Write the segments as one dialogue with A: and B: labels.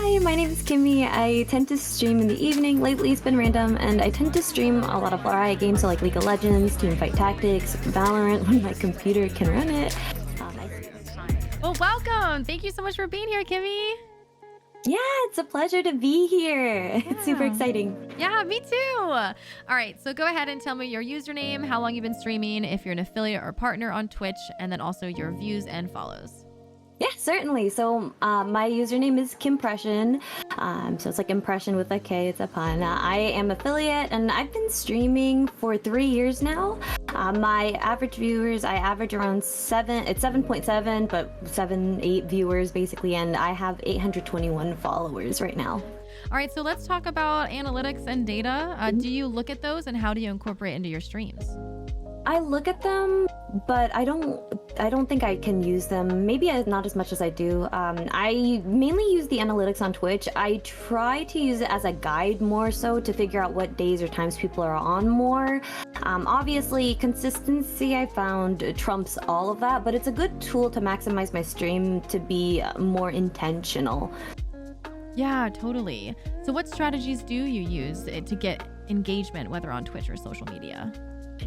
A: Hi, my name is Kimi. I tend to stream in the evening. Lately, it's been random, and I tend to stream a lot of Riot games, so like League of Legends, Teamfight Tactics, Valorant, when my computer can run it.
B: Well, welcome. Thank you so much for being here, Kimmy.
A: Yeah, it's a pleasure to be here. It's super
B: Yeah.
A: exciting.
B: Yeah, me too. All right, so go ahead and tell me your username, how long you've been streaming, if you're an affiliate or partner on Twitch, and then also your views and follows.
A: Yeah, certainly. So my username is Kimpression. So it's like impression with a K. It's a pun. I am affiliate, and I've been streaming for 3 years now. My average viewers, I average around seven. It's 7.7, but 7, 8 viewers basically, and I have 821 followers right now.
B: All right, so let's talk about analytics and data. Do you look at those, and how do you incorporate into your streams?
A: I look at them, but I don't think I can use them. Maybe not as much as I do. I mainly use the analytics on Twitch. I try to use it as a guide more so to figure out what days or times people are on more. Obviously, consistency I found trumps all of that, but it's a good tool to maximize my stream to be more intentional.
B: Yeah, totally. So what strategies do you use to get engagement, whether on Twitch or social media?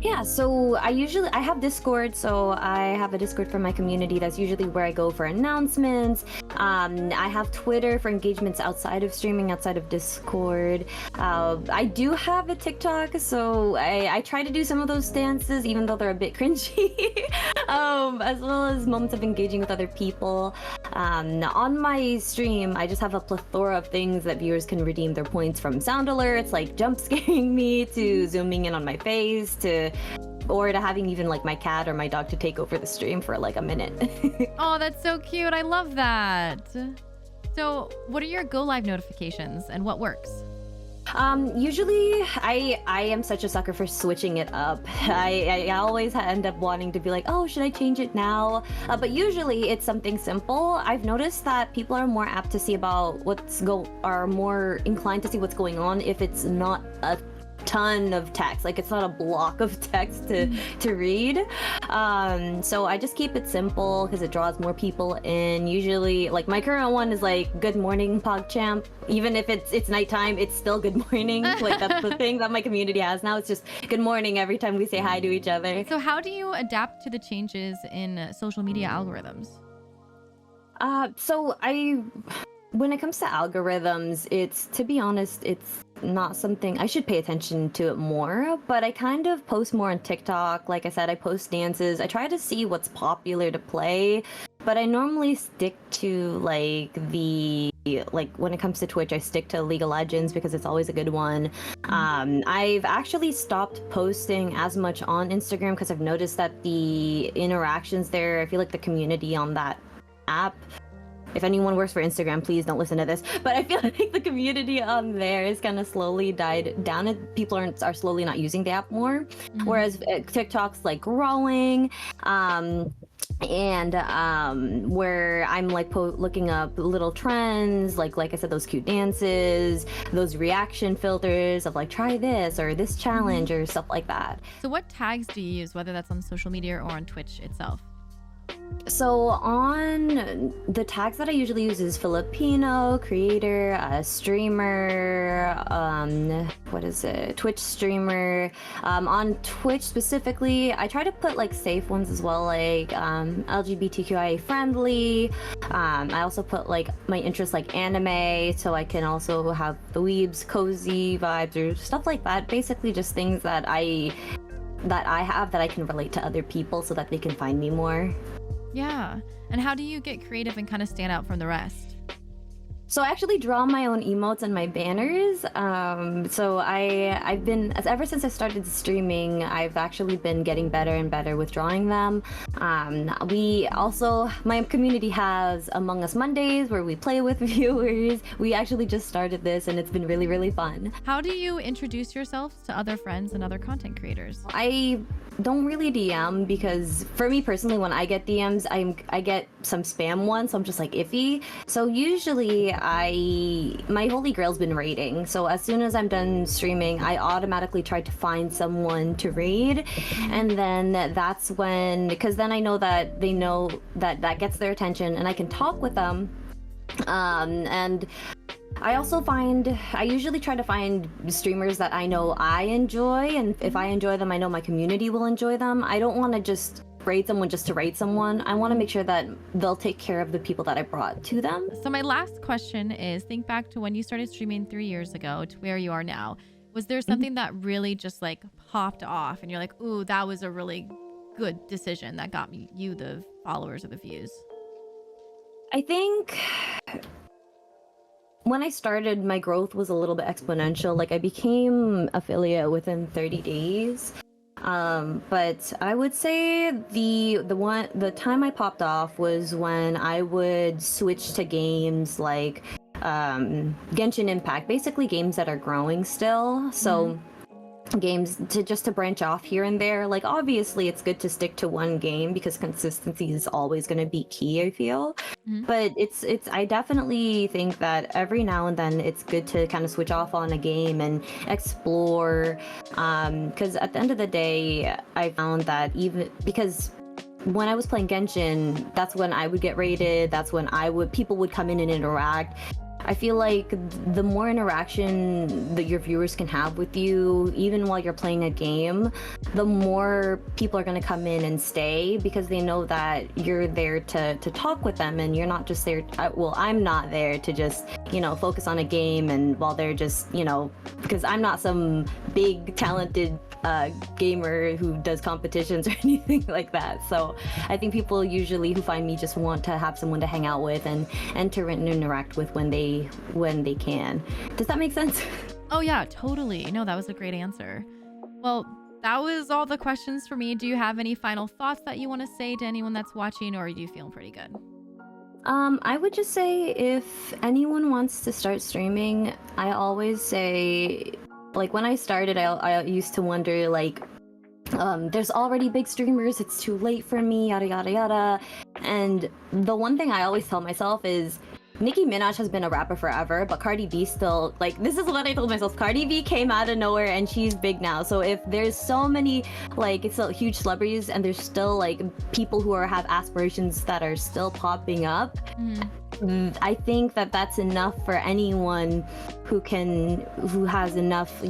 A: Yeah, so I have Discord, so I have a Discord for my community. That's usually where I go for announcements. I have Twitter for engagements outside of streaming, outside of Discord. I do have a TikTok, so I try to do some of those dances, even though they're a bit cringy, as well as moments of engaging with other people. On my stream, I just have a plethora of things that viewers can redeem their points from sound alerts, like jump scaring me, to zooming in on my face, or to having even like my cat or my dog to take over the stream for like a minute.
B: Oh, that's so cute. I love that. So what are your go live notifications and what works?
A: Usually I am such a sucker for switching it up. I always end up wanting to be like, oh, should I change it now? But usually it's something simple. I've noticed that people are more apt to see about are more inclined to see what's going on if it's not a ton of text, like it's not a block of text to read. So I just keep it simple because it draws more people in. Usually, like my current one is like good morning PogChamp. Even if it's nighttime, it's still good morning. Like that's the thing that my community has now. It's just good morning every time we say hi to each other.
B: So how do you adapt to the changes in social media algorithms?
A: When it comes to algorithms, to be honest, it's not something I should pay attention to it more, but I kind of post more on TikTok. Like I said, I post dances. I try to see what's popular to play, but I normally stick to when it comes to Twitch, I stick to League of Legends because it's always a good one. I've actually stopped posting as much on Instagram because I've noticed that the interactions there, I feel like the community on that app, if anyone works for Instagram, please don't listen to this, but I feel like the community on there is kind of slowly died down, and people are slowly not using the app more. Whereas TikTok's like growing, and where I'm like looking up little trends, like I said, those cute dances, those reaction filters of like try this or this challenge or stuff like that.
B: So what tags do you use, whether that's on social media or on Twitch itself?
A: So on the tags that I usually use is Filipino, creator, streamer, Twitch streamer. On Twitch specifically, I try to put like safe ones as well, like LGBTQIA friendly. I also put like my interests like anime, so I can also have the weebs, cozy vibes or stuff like that. Basically just things that I have that I can relate to other people so that they can find me more.
B: Yeah. And how do you get creative and kind of stand out from the rest?
A: So I actually draw my own emotes and my banners. So I've been, ever since I started streaming, I've actually been getting better and better with drawing them. My community has Among Us Mondays where we play with viewers. We actually just started this and it's been really, really fun.
B: How do you introduce yourselves to other friends and other content creators?
A: I don't really DM because for me personally, when I get DMs, I get some spam ones, so I'm just like iffy. So usually my holy grail's been raiding. So as soon as I'm done streaming, I automatically try to find someone to raid, and then that's when, because then I know that they know that gets their attention and I can talk with them. And I also find I usually try to find streamers that I know I enjoy, and if I enjoy them, I know my community will enjoy them. I don't want to just raid someone just to raid someone. I want to make sure that they'll take care of the people that I brought to them.
B: So my last question is, think back to when you started streaming 3 years ago to where you are now. Was there
A: Mhm.
B: something that really just like popped off and you're like, ooh, that was a really good decision that got me you the followers or the views?
A: I think when I started, my growth was a little bit exponential. Like I became affiliate within 30 days. But I would say the time I popped off was when I would switch to games like Genshin Impact, basically games that are growing still. So games to just to branch off here and there. Like obviously it's good to stick to one game because consistency is always going to be key, I feel.
B: Mhm.
A: But it's I definitely think that every now and then it's good to kind of switch off on a game and explore, because at the end of the day I found that even because when I was playing Genshin, that's when I would get raided, that's when people would come in and interact. I feel like the more interaction that your viewers can have with you, even while you're playing a game, the more people are going to come in and stay because they know that you're there to talk with them and you're not just there. Well, I'm not there to just, focus on a game and while they're just, because I'm not some big talented gamer who does competitions or anything like that. So I think people usually who find me just want to have someone to hang out with and enter and interact with when they can. Does that make sense?
B: Oh yeah, totally. No, that was a great answer. Well, that was all the questions for me. Do you have any final thoughts that you want to say to anyone that's watching, or are you feeling pretty good?
A: I would just say if anyone wants to start streaming, I always say, like when I started, I used to wonder like, there's already big streamers, it's too late for me, yada yada yada. And the one thing I always tell myself is Nicki Minaj has been a rapper forever, but Cardi B still, like, this is what I told myself. Cardi B came out of nowhere and she's big now. So if there's so many, like, it's still huge celebrities and there's still, like, people who have aspirations that are still popping up, I think that that's enough for anyone who has enough,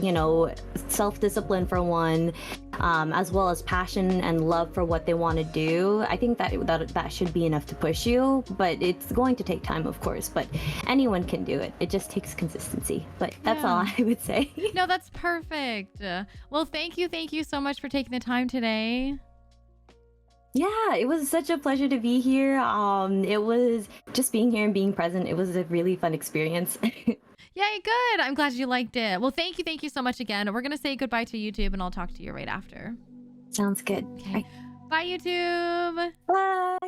A: self-discipline for one, as well as passion and love for what they want to do. I think that should be enough to push you, but it's going to take time, of course, but anyone can do it. It just takes consistency, but that's all I would say.
B: No, that's perfect. Well, thank you so much for taking the time today.
A: Yeah, it was such a pleasure to be here. It was just being here and being present. It was a really fun experience.
B: Yay, good. I'm glad you liked it. Well, thank you so much again. We're going to say goodbye to YouTube and I'll talk to you right after.
A: Sounds good.
B: Okay. Bye, YouTube.
A: Bye.